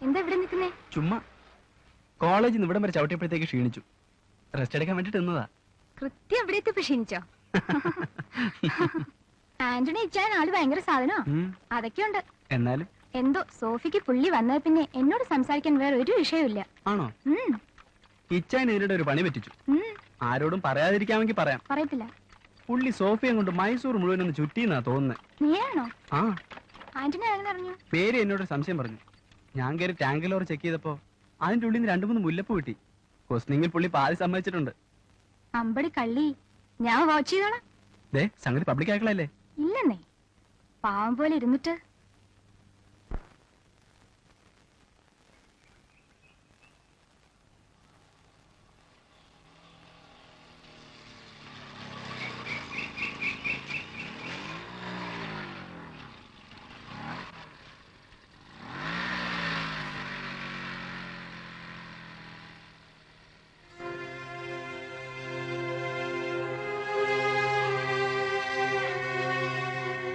എന്താ ഇവിടെ നിൽക്കുന്നേ? ചുമ്മാ കോളേജിൽ നിന്ന് ഇവിടം വരെ ചവിട്ടിയപ്പോഴത്തേക്ക് ക്ഷീണിച്ചു. റെസ്റ്റ് എടുക്കാൻ വേണ്ടിട്ട് നിന്നതാ. കൃത്യം ഇവിടെ എത്തി ക്ഷീണിച്ചോ? ആന്റണി ഇച്ചാൻ ആള് ഭയങ്കര സാധനോ അതൊക്കെയുണ്ട്. എന്നാലും എന്തോ സോഫിക്ക് പുള്ളി വന്നത് പിന്നെ എന്നോട് സംസാരിക്കാൻ വേറെ ഒരു വിഷയമില്ല. ആണോ? ഇച്ചാൻ ഇതിനിടെ ഒരു പണി പറ്റിച്ചു. ആരോടും പറയാതിരിക്കാമെങ്കിൽ പറയാം. പറയത്തില്ല. പുള്ളി സോഫിയെ കൊണ്ട് മൈസൂർ മുഴുവനൊന്ന് ചുറ്റിന്നാ തോന്നുന്നത്. നീയാണോ? ആ. ആന്റണി ആരെന്നറിഞ്ഞു? പേര് എന്നോട് സംശയം പറഞ്ഞു. ഞാൻ കയറി ടാങ്കിലോർ ചെക്ക് ചെയ്തപ്പോ അതിന്റെ ഉള്ളിൽ നിന്ന് 2-3 മുല്ലപ്പൂ കിട്ടി. ക്വസ്റ്റനിങ്ങിൽ പുള്ളി പാതി സമ്മതിച്ചിട്ടുണ്ട്. അമ്പടി കള്ളി, ഞാൻ വാച്ച് ചെയ്തോളാം. ദേ സംഗതി പബ്ലിക് ആക്കളല്ലേ? ഇല്ലെന്നേ, പാവം പോലെ ഇരുന്നിട്ട്.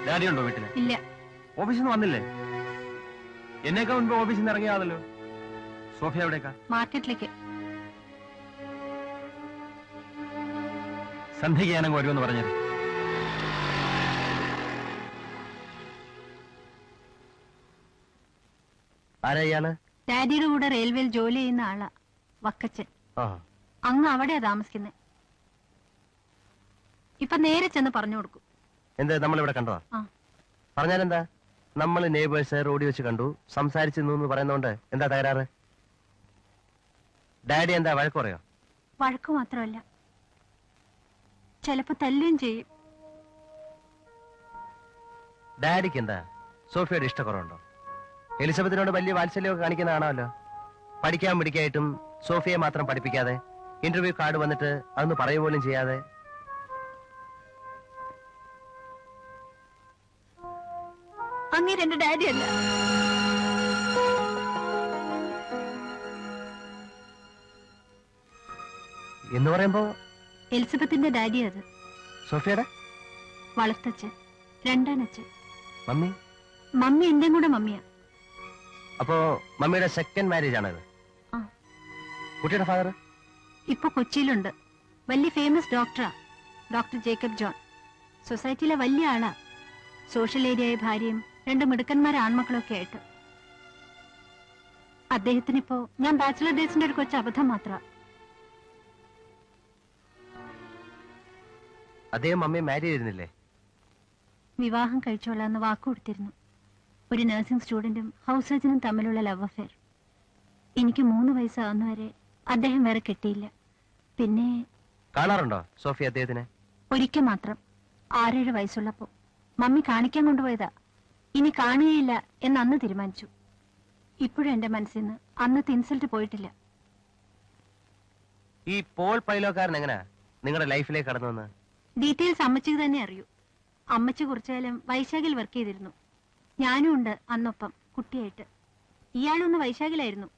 ഡാഡി ഉണ്ടോ വീട്ടില്? ഇല്ല. ഓഫീസിൽ നിന്ന് വന്നില്ലേ? എന്നേക്കാ മുൻപ് ഓഫീസിൽ നിന്ന് ഇറങ്ങിയാണല്ലോ. സോഫിയ എവിടേക്കാ? മാർക്കറ്റിലേക്ക്. സന്ധ്യയ്ക്ക് ഞാനങ്ങ് വരുമെന്ന് പറഞ്ഞത്. ആരാ ഇയാള്? ഡാഡിയുടെ കൂടെ റെയിൽവേയിൽ ജോലി ചെയ്യുന്ന ആളാ, വക്കച്ചൻ. അങ്ങ് അവിടെയാ താമസിക്കുന്നത്. ഇപ്പൊ നേരെ ചെന്ന് പറഞ്ഞു കൊടുക്കും. എന്താ നമ്മളിവിടെ കണ്ടോ? പറഞ്ഞാലെന്താ? നമ്മൾ നെയ്ബേഴ്സ് റോഡിൽ വെച്ച് കണ്ടു, സംസാരിച്ചു പറയുന്നോണ്ട് എന്താ തകരാറ്? ഡാഡി എന്താ വഴക്ക് പറയോ? വഴക്ക് മാത്രമല്ല, ചിലപ്പോ തല്ലുകയും ചെയ്യും. ഡാഡിക്ക് എന്താ സോഫിയോട് ഇഷ്ടക്കുറവുണ്ടോ? എലിസബത്തിനോട് വലിയ വാത്സല്യമൊക്കെ കാണിക്കുന്നതാണല്ലോ. പഠിക്കാൻ പിടിക്കായിട്ടും സോഫിയെ മാത്രം പഠിപ്പിക്കാതെ, ഇന്റർവ്യൂ കാർഡ് വന്നിട്ട് അതൊന്ന് പറയുക പോലും ചെയ്യാതെ. അങ്ങനെ എന്റെ ഡാഡി അല്ല. എന്ന് പറയുമ്പോ എലിസബത്തിന്റെ ഡാഡി അത്. സോഫിയുടെ വളർത്തച്ഛൻ, രണ്ടാനച്ഛൻ. മമ്മി? മമ്മി എന്റെയും കൂടെ മമ്മിയാ. അപ്പോ മമ്മിയുടെ സെക്കൻഡ് മാരേജ് ആണത്? കുട്ടിയുടെ ഫാദർ ഇപ്പൊ കൊച്ചിയിലുണ്ട്. വലിയ ഫേമസ് ഡോക്ടറാ, ഡോക്ടർ ജേക്കബ് ജോൺ. സൊസൈറ്റിയിലെ വലിയ ആളാ. സോഷ്യൽ ഏരിയയായ ഭാര്യയും 2 മിടുക്കന്മാരെ ആൺമക്കളൊക്കെ ആയിട്ട്. അദ്ദേഹത്തിനിപ്പോ ഞാൻ ബാച്ചിലർ ഡേയ്സിന്റെ ഒരു കൊച്ചു അബദ്ധം മാത്രമാ. അദ്ദേഹം മമ്മിയെ മാരി ചെയ്തിരുന്നില്ലേ? വിവാഹം കഴിച്ചോളാന്ന് വാക്കുകൊടുത്തിരുന്നു. ഒരു നഴ്സിംഗ് സ്റ്റുഡന്റും ഹൗസ് സർജനും തമ്മിലുള്ള ലവ് അഫെയർ. എനിക്ക് 3 വയസ്സാവുന്നവരെ അദ്ദേഹം വേറെ കെട്ടിയില്ല. പിന്നെ കാണാറുണ്ടോ സോഫി അദ്ദേഹത്തിനെ? ഒരിക്കൽ മാത്രം, 6-7 വയസ്സുള്ളപ്പോ. മമ്മി കാണിക്കാൻ കൊണ്ടുപോയതാ. ഇനി കാണുകയില്ല എന്ന് അന്ന് തീരുമാനിച്ചു. ഇപ്പോഴും എന്റെ മനസ്സിൽ നിന്ന് അന്നത്തെ ഇൻസൾട്ട് പോയിട്ടില്ല. ഈ പോൾ പൈലോക്കാരൻ എങ്ങനെയാ നിങ്ങളുടെ ലൈഫിലേക്ക് കടന്നു വന്ന്? ഡീറ്റെയിൽസ് അമ്മച്ചിക്ക് തന്നെ അറിയൂ. അമ്മച്ചി കുറച്ചുകാലം വൈശാഖിൽ വർക്ക് ചെയ്തിരുന്നു. ഞാനും ഉണ്ട് അന്നൊപ്പം കുട്ടിയായിട്ട്. ഇയാളൊന്ന് വൈശാഖിലായിരുന്നു.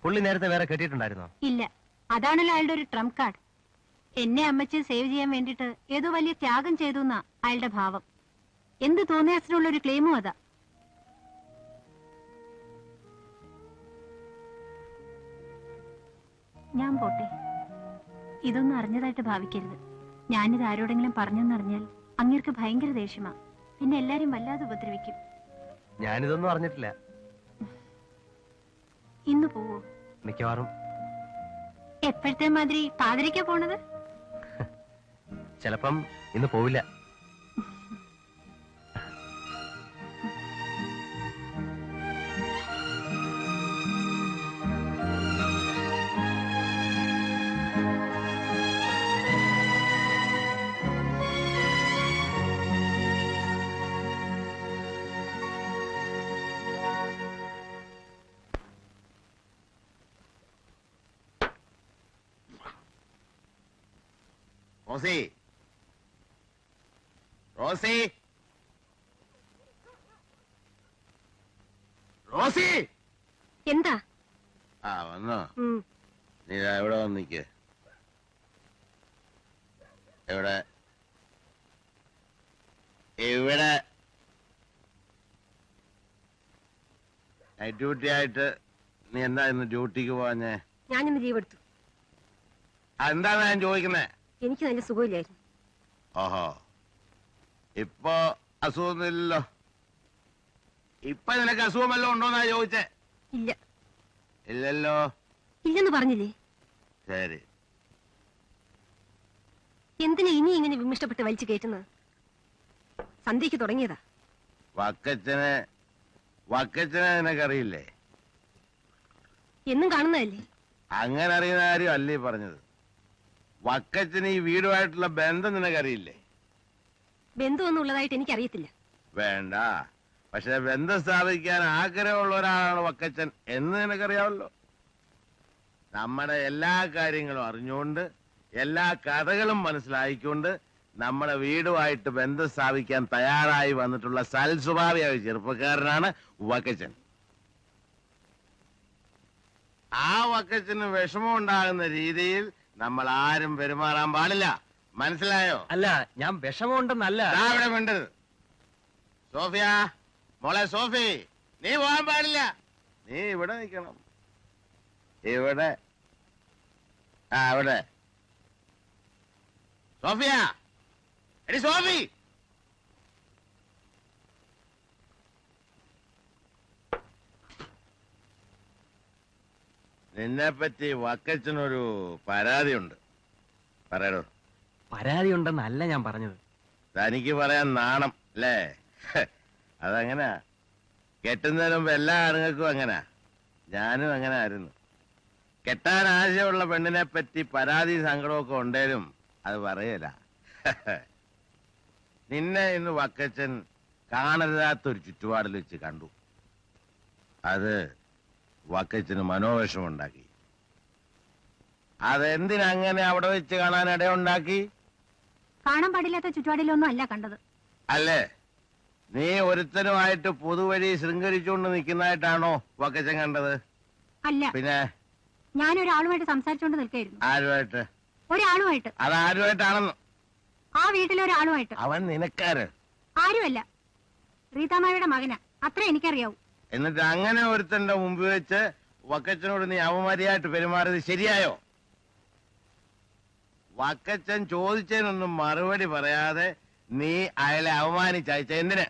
പുള്ളി നേരത്തെ വേറെ കെട്ടിയിട്ടുണ്ടായിരുന്നോ? ഇല്ല, അതാണല്ലോ അയാളുടെ ഒരു ട്രംപ് കാർഡ്. എന്നെ അമ്മച്ചിയെ സേവ് ചെയ്യാൻ വേണ്ടിയിട്ട് ഏതോ വലിയ ത്യാഗം ചെയ്തു എന്നാ അയാളുടെ ഭാവം. എന്ത് തോന്നിയാസിനുള്ള ഒരു ക്ലെയിമും അതാ. ഞാൻ പോട്ടെ. ഇതൊന്നും അറിഞ്ഞതായിട്ട് ഭാവിക്കരുത്. ഞാനിത് ആരോടെങ്കിലും പറഞ്ഞെന്നറിഞ്ഞാൽ അങ്ങേർക്ക് ഭയങ്കര ദേഷ്യമാ. പിന്നെ എല്ലാരും വല്ലാതെ ഉപദ്രവിക്കും. ഞാനിതൊന്നും അറിഞ്ഞിട്ടില്ല. ഇന്ന് പോവോ? മിക്കവാറും. എപ്പോഴത്തെ മാതിരി പാതിരയ്ക്കാ പോണത്? ചിലപ്പം ഇന്ന് പോവില്ല. Rosie, Rosie, Rosie. എന്താ? ആ വന്നോ? നീ എവിടെ വന്നിക്ക്? എവിടെ? ഇവിടെ നൈറ്റ് ഡ്യൂട്ടി ആയിട്ട് നീ എന്താ ഇന്ന് ഡ്യൂട്ടിക്ക് പോവാഞ്ഞേ? ഞാനിന്ന് ലീവ് എടുത്തു. എന്താണ് ഞാൻ ചോദിക്കുന്നേ? എനിക്ക് നല്ല സുഖമില്ലായിരുന്നു. ഓഹോ, ഇപ്പൊ അസുഖമൊന്നുമില്ലല്ലോ. ഇപ്പൊ നിനക്ക് അസുഖം വല്ലതും ഉണ്ടോന്നാ ചോദിച്ചേ? ഇല്ല. ഇല്ലല്ലോ. ഇല്ലെന്ന് പറഞ്ഞില്ലേ? ശരി. എന്തിനാ ഇനി ഇങ്ങനെ വിമിഷ്ടപ്പെട്ട് വലിച്ചു കയറ്റുന്നത്? സന്ധ്യക്ക് തുടങ്ങിയതാ. വക്കച്ചനെ നിനക്കറിയില്ലേ? എന്നും കാണുന്നതല്ലേ? അങ്ങനെ അറിയുന്ന കാര്യം അല്ലേ പറഞ്ഞത്. വക്കച്ചന് ഈ വീടുമായിട്ടുള്ള ബന്ധം നിനക്കറിയില്ലേ? ബന്ധുവൊന്നും ഉള്ളതായിട്ട് എനിക്കറിയത്തില്ല. വേണ്ട, പക്ഷെ ബന്ധം സ്ഥാപിക്കാൻ ആഗ്രഹമുള്ള ഒരാളാണ് വക്കച്ചൻ എന്ന് നിനക്കറിയാമല്ലോ. നമ്മുടെ എല്ലാ കാര്യങ്ങളും അറിഞ്ഞുകൊണ്ട് എല്ലാ കഥകളും മനസ്സിലായിക്കൊണ്ട് നമ്മുടെ വീടുമായിട്ട് ബന്ധം സ്ഥാപിക്കാൻ തയ്യാറായി വന്നിട്ടുള്ള സൽസ്വഭാവിയായ ചെറുപ്പക്കാരനാണ് വക്കച്ചൻ. ആ വക്കച്ചന് വിഷമം ഉണ്ടാകുന്ന രീതിയിൽ നമ്മൾ ആരും പെരുമാറാൻ പാടില്ല. മനസ്സിലായോ? അല്ല, ഞാൻ വിഷമമുണ്ടെന്നല്ല. ഇവിടെ വേണ്ടത്. സോഫിയ, മോളെ സോഫി, നീ പോകാൻ പാടില്ല. നീ ഇവിടെ നിൽക്കണം. ഇവിടെ ഇവിടെ. സോഫിയ, എടി സോഫി. നിന്നെ പറ്റി വക്കച്ചനൊരു പരാതിയുണ്ട്. പറയടോ. പരാതി ഉണ്ടെന്നല്ല ഞാൻ പറഞ്ഞത്. തനിക്ക് പറയാൻ നാണം അല്ലേ? അതങ്ങനെ കെട്ടുന്നതിന് മുമ്പ് എല്ലാ ആണുങ്ങൾക്കും അങ്ങനെ. ഞാനും അങ്ങനെ ആയിരുന്നു. കെട്ടാൻ ആശയമുള്ള പെണ്ണിനെ പറ്റി പരാതി സങ്കടമൊക്കെ ഉണ്ടേലും അത് പറയല. നിന്നെ ഇന്ന് വക്കച്ചൻ കാണരുതാത്തൊരു ചുറ്റുപാടിൽ വെച്ച് കണ്ടു. അത് വക്കച്ചന് മനോവിഷമുണ്ടാക്കി. അതെന്തിനങ്ങനെ അവിടെ വെച്ച് കാണാൻ ഇടയുണ്ടാക്കി? കാണാൻ പാടില്ലാത്ത ചുറ്റുപാടിലൊന്നും അല്ല കണ്ടത്. അല്ലേ? നീ ഒരുത്തനുമായിട്ട് പൊതുവഴി ശൃംഖരിച്ചുകൊണ്ട് നിൽക്കുന്നതായിട്ടാണോ വക്കച്ചൻ കണ്ടത്? അല്ല, പിന്നെ ഞാനൊരാളുമായിട്ട് സംസാരിച്ചുകൊണ്ട് നിൽക്കായിരുന്നു. ആരുമായിട്ട്? ഒരാളുമായിട്ട്. അതാരുമായിട്ടാണെന്ന്? ആ വീട്ടിലെ ഒരാളുമായിട്ട്. അവൻ നിനക്കാര്? ആരുമല്ല, റീതാമായുടെ മകനാ. അത്ര എനിക്കറിയാവൂ. എന്നിട്ട് അങ്ങനെ ഒരുത്തന്റെ മുമ്പ് വെച്ച് വക്കച്ചനോട് നീ അവമര്യാദയായിട്ട് പെരുമാറിയത് ശരിയായോ? വക്കച്ചൻ ചോദിച്ചതിനൊന്നും മറുപടി പറയാതെ നീ അയാളെ അവമാനിച്ചയച്ച എന്തിന്?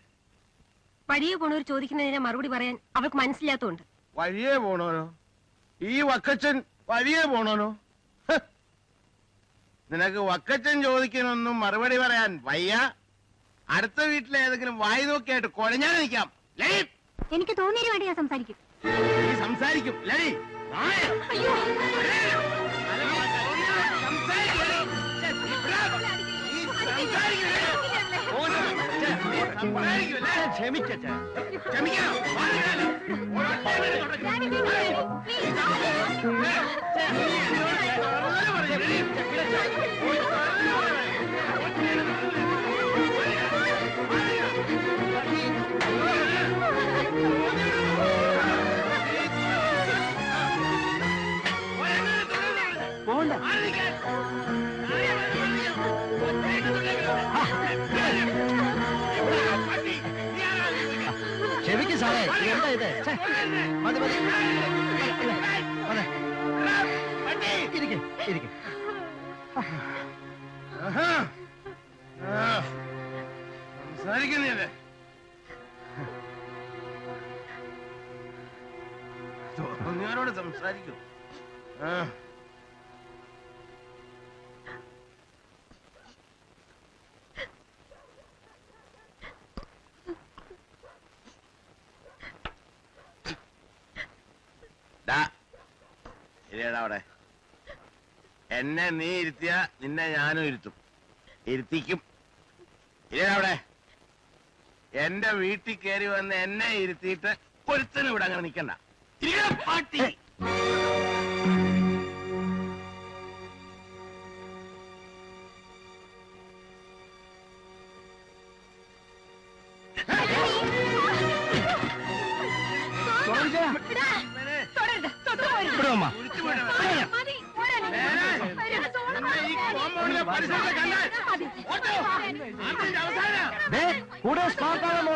വഴിയെ പോണവർ ചോദിക്കുന്നതിനെ മറുപടി പറയാൻ അവൾക്ക് മനസ്സിലാത്തതുകൊണ്ട്. വഴിയേ പോണോനോ? ഈ വക്കച്ചൻ വഴിയേ പോണോനോ? നിനക്ക് വക്കച്ചൻ ചോദിക്കാനൊന്നും മറുപടി പറയാൻ വയ്യ. അടുത്ത വീട്ടിലെ ഏതെങ്കിലും വായി നോക്കിയായിട്ട് കുഴഞ്ഞാൽ നിൽക്കാം. ലൈ, എനിക്ക് തോന്നിയൊരു വേണ്ടി ഞാൻ സംസാരിക്കും. നീ സംസാരിക്കും. ലൈ, ക്ഷമിക്കും സാറേ. എന്താ ഇത്? മതി മതി. ഇരിക്കെ ഇരിക്കെ. സംസാരിക്കുന്നില്ലേ? തോന്നിയവരോട് സംസാരിക്കും. അവിടെ എന്നെ നീ ഇരുത്തിയ നിന്നെ ഞാനും ഇരുത്തും, ഇരുത്തിക്കും. അവിടെ എന്റെ വീട്ടിൽ കയറി വന്ന് എന്നെ ഇരുത്തിയിട്ട് ഒരുത്തനും ഇവിടെ അങ്ങനെ നിക്കണ്ട. പാട്ടി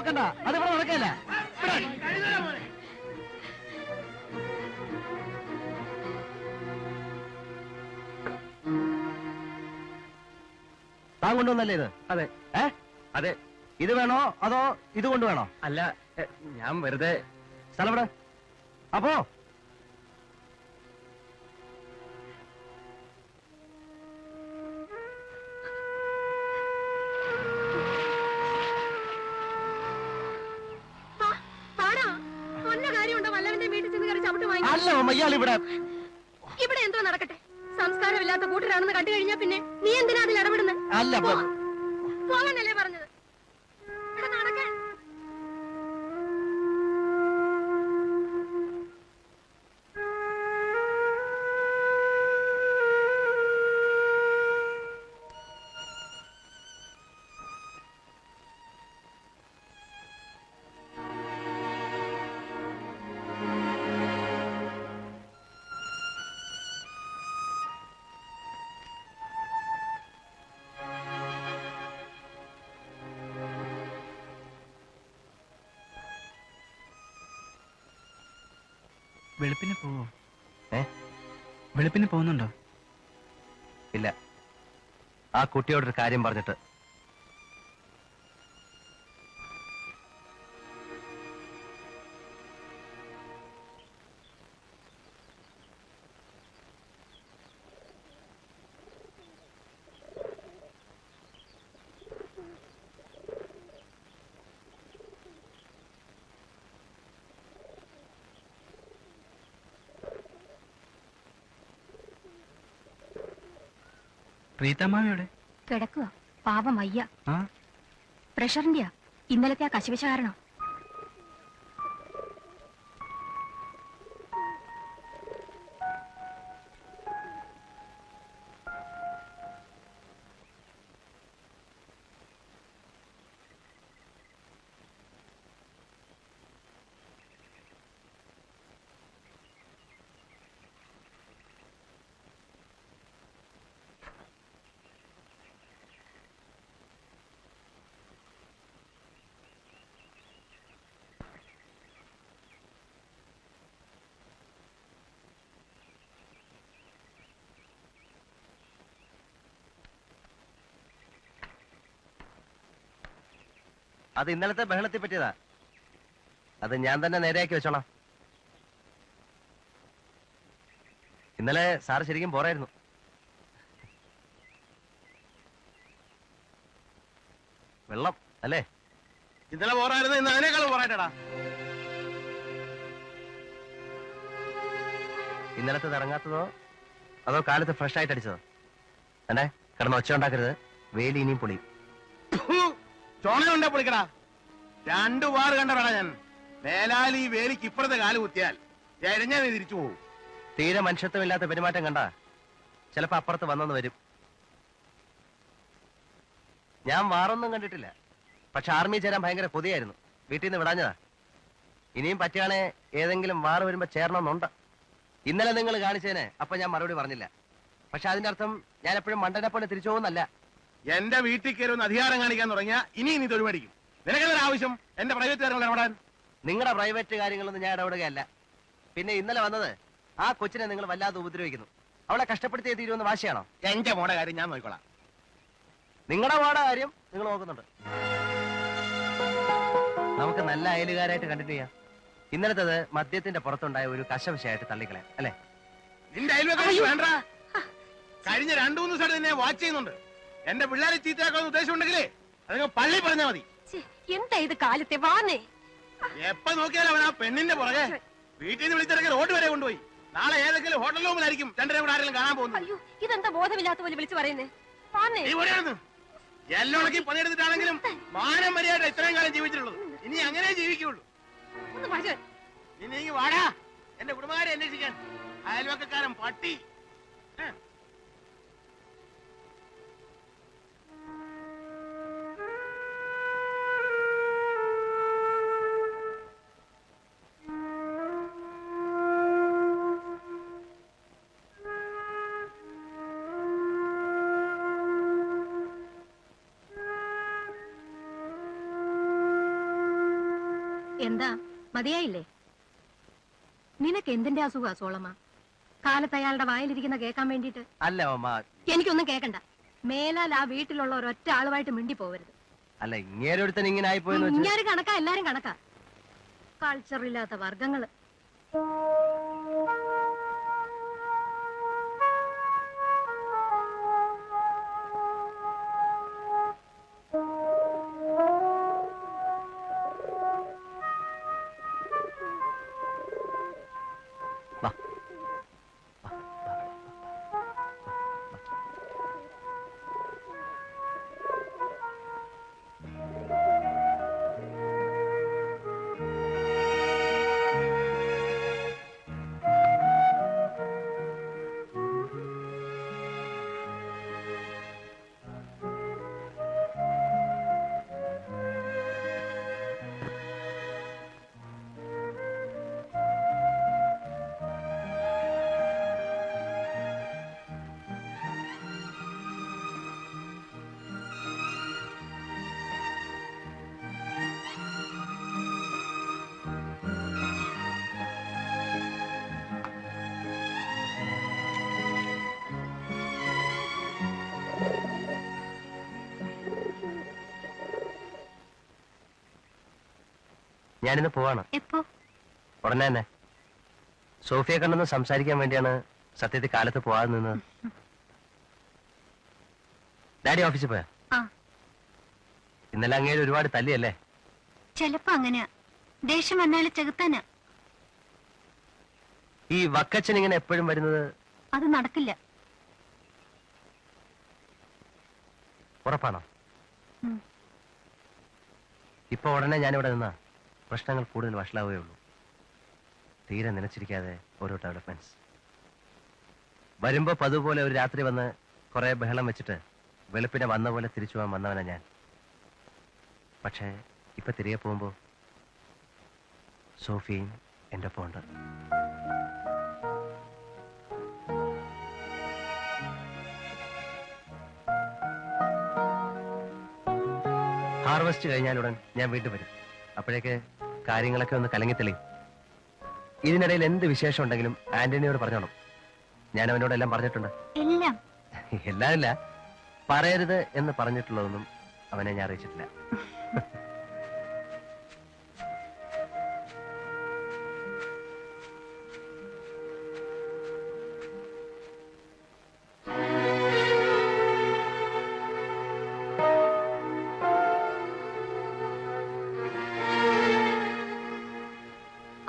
നോക്കണ്ട, അത് ഇവിടെ നടക്കില്ല. താൻ കൊണ്ടുവന്നല്ലേ ഇത്? അതെ. അതെ. ഇത് വേണോ അതോ ഇത് കൊണ്ടുവേണോ? അല്ല, ഞാൻ വെറുതെ. സ്ഥലം ഇവിടെ. അപ്പോ അല്ല ഇയാൾ ഇവിടെ ഇവിടെ എന്തോ നടക്കട്ടെ. സംസ്കാരമില്ലാത്ത കൂട്ടരാണെന്ന് കണ്ടു കഴിഞ്ഞാൽ പിന്നെ നീ എന്തിനാ അതിൽ ഇടപെടുന്നത്? അല്ല പോകാനല്ലേ പറഞ്ഞത്? ഇവിടെ നടക്കാൻ. വെളുപ്പിന് പോവോ? വെളുപ്പിന് പോകുന്നുണ്ടോ? ഇല്ല, ആ കുട്ടിയോടൊരു കാര്യം പറഞ്ഞിട്ട്. പ്രീതമ്മാവിയുടെ കിടക്കുക. പാവം വയ്യ. ആ പ്രഷറിന്റെയാ. ഇന്നലത്തെ ആ കശിവശ കാരണം. അത് ഇന്നലത്തെ ബഹളത്തിൽ പറ്റിയതാ. അത് ഞാൻ തന്നെ നേരെയാക്കി വെച്ചോളാം. ഇന്നലെ സാറ് ശരിക്കും പോരായിരുന്നു. വെള്ളം അല്ലേ? ഇന്നലെ പോറായിരുന്നു, ഇന്ന് അതിനേക്കാളും പോറായിട്ടാ. ഇന്നലത്തെ ഇറങ്ങാത്തതോ അതോ കാലത്ത് ഫ്രഷ് ആയിട്ട് അടിച്ചതോ? അല്ലേ, കിടന്ന് ഒച്ച ഉണ്ടാക്കരുത്. വേലി ഇനിയും പൊളിയും. ചോണയുണ്ടേ പൊളിക്കടാ. 2 വാർ കണ്ടവരാ ഞാൻ. മേലാലി വേലിക്ക് ഇപ്പുറത്തെ കാല് കുത്തിയാൽ എഴഞ്ഞാ നീ തിരിച്ചു പോകും. തീരെ മനുഷ്യത്വമില്ലാത്ത പെരുമാറ്റം കണ്ട ചിലപ്പോ അപ്പുറത്ത് വന്നെന്ന് വരും. ഞാൻ വാറൊന്നും കണ്ടിട്ടില്ല. പക്ഷെ ആർമി ചേരാൻ ഭയങ്കര കൊതിയായിരുന്നു. വീട്ടിൽ നിന്ന് വിടാഞ്ഞതാ. ഇനിയും പറ്റിയാണെ ഏതെങ്കിലും വാറ് വരുമ്പോ ചേരണമെന്നുണ്ട്. ഇന്നലെ നിങ്ങൾ കാണിച്ചതിന് അപ്പൊ ഞാൻ മറുപടി പറഞ്ഞില്ല. പക്ഷെ അതിന്റെ അർത്ഥം ഞാൻ എപ്പോഴും മണ്ടനെ പോലെ തിരിച്ചു പോകുന്നല്ല. എന്റെ വീട്ടിൽ കയറി ഒന്ന് അധികാരം കാണിക്കാൻ തുടങ്ങിയാ ഇനി നീ തൊഴിമടിക്കും. നിനക്കെന്തൊരു ആവശ്യം എന്റെ പ്രൈവറ്റ് കാര്യങ്ങൾ ഇടപെടാൻ? നിങ്ങളുടെ പ്രൈവറ്റ് കാര്യങ്ങളൊന്നും ഞാൻ ഇടപെടുകയല്ല. പിന്നെ ഇന്നലെ വന്നത് ആ കൊച്ചിനെ നിങ്ങൾ വല്ലാതെ ഉപദ്രവിക്കുന്നു. അവളെ കഷ്ടപ്പെടുത്തിയേ തീരുമെന്ന് വാശിയാണോ? എന്റെ മോടെ കാര്യം ഞാൻ നോക്കിക്കോളാം. നിങ്ങളുടെ മോടെ കാര്യം നിങ്ങൾ നോക്കുന്നുണ്ട്. നമുക്ക് നല്ല അയലുകാരായിട്ട് കണ്ടിന്യൂ ചെയ്യാം. ഇന്നലത്തത് മദ്യത്തിന്റെ പുറത്തുണ്ടായ ഒരു കശവശയായിട്ട് തള്ളിക്കളയാം, അല്ലെ? നിന്റെ അയൽവക്കാരി വേണ്ട. കഴിഞ്ഞ 2-3 ദിവസമായിട്ട് നിന്നെ വാച്ച് ചെയ്യുന്നുണ്ട്. എന്റെ പിള്ളേരെ ചീത്തയാക്കാന്ന് ഉദ്ദേശം ഉണ്ടെങ്കിലേ അതിന് പള്ളി പറഞ്ഞാൽ മതി. എന്താ ഇത് കാലത്തെ വാന്നേ? എപ്പ നോക്കിയാലും അവൻ ആ പെണ്ണിന്റെ പുറകെ. വീട്ടിൽ നിന്ന് വിളിച്ചിറങ്ങി റോഡ് വരെ കൊണ്ടുപോയി. നാളെ ഏതെങ്കിലും ഹോട്ടൽ റൂമിലായിരിക്കും രണ്ടര കൂടെ ആരെങ്കിലും കാണാൻ പോകുന്നത്. അയ്യോ, ഇതെന്താ ബോധമില്ലാത്ത പോലെ വിളിച്ചു പറയുന്നേ? വാന്നേ. നീ പോലെയാണെന്ന് എല്ലോടക്കി പണിയെടുത്തിട്ടാണെങ്കിലും മാനം മര്യാദ ഇത്രയും കാലം ജീവിച്ചിട്ടുള്ളത്. ഇനി അങ്ങനെ ജീവിക്കുള്ളൂ. ഒന്ന് വരാൻ. നീ വാടാ എന്റെ കുടുംബക്കാരെ അന്വേഷിക്കാൻ. അയൽവക്കക്കാരൻ പട്ടി. എന്താ മതിയായില്ലേ? നിനക്ക് എന്തിന്റെ അസുഖ സോളമ്മ? കാലത്ത് അയാളുടെ വായിലിരിക്കുന്ന കേൾക്കാൻ വേണ്ടിട്ട്. അല്ല അമ്മ, എനിക്കൊന്നും കേക്കണ്ട. മേലാൽ ആ വീട്ടിലുള്ള ഒരൊറ്റ ആളുമായിട്ട് മിണ്ടി പോവരുത്. അല്ല ഇങ്ങേരൊരുത്തൻ ഇങ്ങനെ ആയിപ്പോയെന്ന് വെച്ചാൽ ഇങ്ങനെ കണക്കാ, എല്ലാരും കണക്കാ. കൾച്ചറില്ലാത്ത വർഗങ്ങള്. ഞാനിന്ന് പോവാണ്. എപ്പോ? ഉടനെ തന്നെ. സോഫിയെ കണ്ടെന്ന് സംസാരിക്കാൻ വേണ്ടിയാണ് സത്യത്തിൽ കാലത്ത് പോവാതെ നിന്നത്. ഡാഡി ഓഫീസിൽ പോയാ? ആ, ഇന്നലെ അങ്ങേര് ഒരുപാട് തല്ലിയല്ലേ? ചെലപ്പോ അങ്ങനെയാ. ദേഷ്യം വന്നാല് ചെകുത്താനാ. ഈ വക്കച്ചൻ ഇങ്ങനെ എപ്പോഴും വരുന്നത് അത് നടക്കില്ല. ഉറപ്പാണോ? ഉം. ഇപ്പൊ ഉടനെ ഞാനിവിടെ നിന്നാ പ്രശ്നങ്ങൾ കൂടുതൽ വഷളാവുകയേ ഉള്ളൂ. തീരെ നനച്ചിരിക്കാതെ ഓരോ ഡെവലപ്മെന്റ്സ് വരുമ്പോ പതുപോലെ ഒരു രാത്രി വന്ന് കുറെ ബഹളം വെച്ചിട്ട് വെളുപ്പിനെ വന്ന പോലെ തിരിച്ചു പോകാൻ വന്നവനാ ഞാൻ. പക്ഷേ ഇപ്പൊ തിരികെ പോകുമ്പോ സോഫിയും എന്റെ ഒപ്പം ഉണ്ട്. ഹാർവെസ്റ്റ് കഴിഞ്ഞാലുടൻ ഞാൻ വീണ്ടും വരും. അപ്പോഴേക്ക് കാര്യങ്ങളൊക്കെ ഒന്ന് കലങ്ങി തെളിയും. ഇതിനിടയിൽ എന്ത് വിശേഷം ഉണ്ടെങ്കിലും ആന്റണിയോട് പറഞ്ഞോണം. ഞാൻ അവനോടെല്ലാം പറഞ്ഞിട്ടുണ്ട്. എല്ലാം എല്ലാം ഇല്ല, പറയരുത് എന്ന് പറഞ്ഞിട്ടുള്ളതൊന്നും അവനെ ഞാൻ അറിയിച്ചിട്ടില്ല.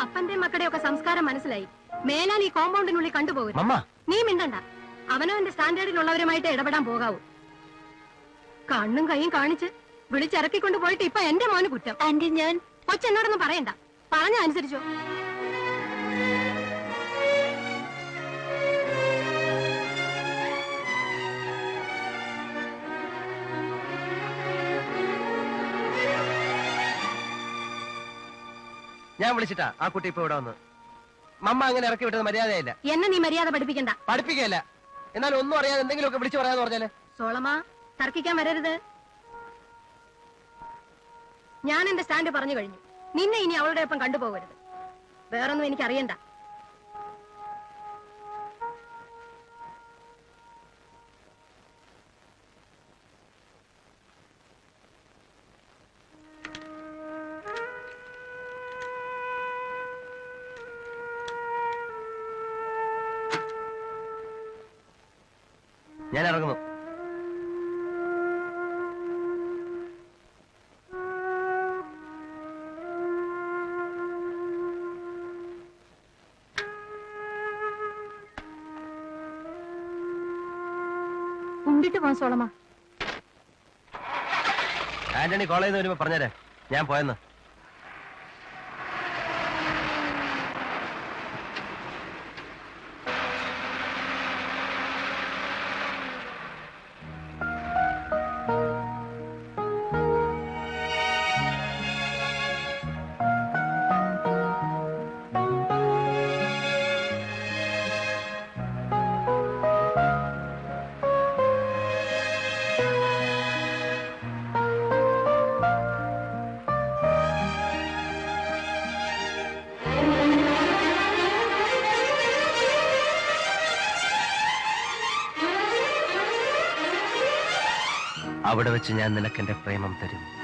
അപ്പന്റെ മക്കളുടെ ഒക്കെ സംസ്കാരം മനസ്സിലായി. മേലാൽ ഈ കോമ്പൗണ്ടിനുള്ളിൽ കണ്ടുപോകും. മമ്മ, നീ മിണ്ടണ്ട. അവനവന്റെ സ്റ്റാൻഡേർഡിലുള്ളവരുമായിട്ട് ഇടപെടാൻ പോകാവൂ. കണ്ണും കൈയും കാണിച്ച് വിളിച്ചിറക്കിക്കൊണ്ട് പോയിട്ട് ഇപ്പൊ എന്റെ മോന് കുറ്റം. ആന്റി, ഞാൻ കൊച്ചെന്നോടൊന്നും പറയണ്ട. പറഞ്ഞ അനുസരിച്ചോ. ഞാൻ വിളിച്ചിട്ടാ ആ കുട്ടി ഇപ്പൊ ഇവിടെ വന്ന്. മമ്മ അങ്ങനെ ഇറക്കി വിട്ടത് മര്യാദയില്ല. എന്നെ നീ മര്യാദ പഠിപ്പിക്കണ്ട. പഠിപ്പിക്കല്ല, എന്നാലും ഒന്നും അറിയാതെ എന്തെങ്കിലുമൊക്കെ വിളിച്ചു പറയാന്ന് പറഞ്ഞാല്. സോളമ, തർക്കിക്കാൻ വരരുത്. ഞാൻ എന്റെ സ്റ്റാൻഡ് പറഞ്ഞു കഴിഞ്ഞു. നിന്നെ ഇനി അവളുടെ ഒപ്പം കണ്ടുപോകരുത്. വേറൊന്നും എനിക്ക് അറിയണ്ട. ഞാൻ ഇറങ്ങുന്നു. ഉണ്ടിട്ട് പോ സോളമ. ആന്റണി കോളേജിൽ നിന്ന് വരുമ്പോ പറഞ്ഞേരെ ഞാൻ പോയെന്ന്. അവിടെ വെച്ച് ഞാൻ നിനക്ക് എന്റെ പ്രേമം തരും.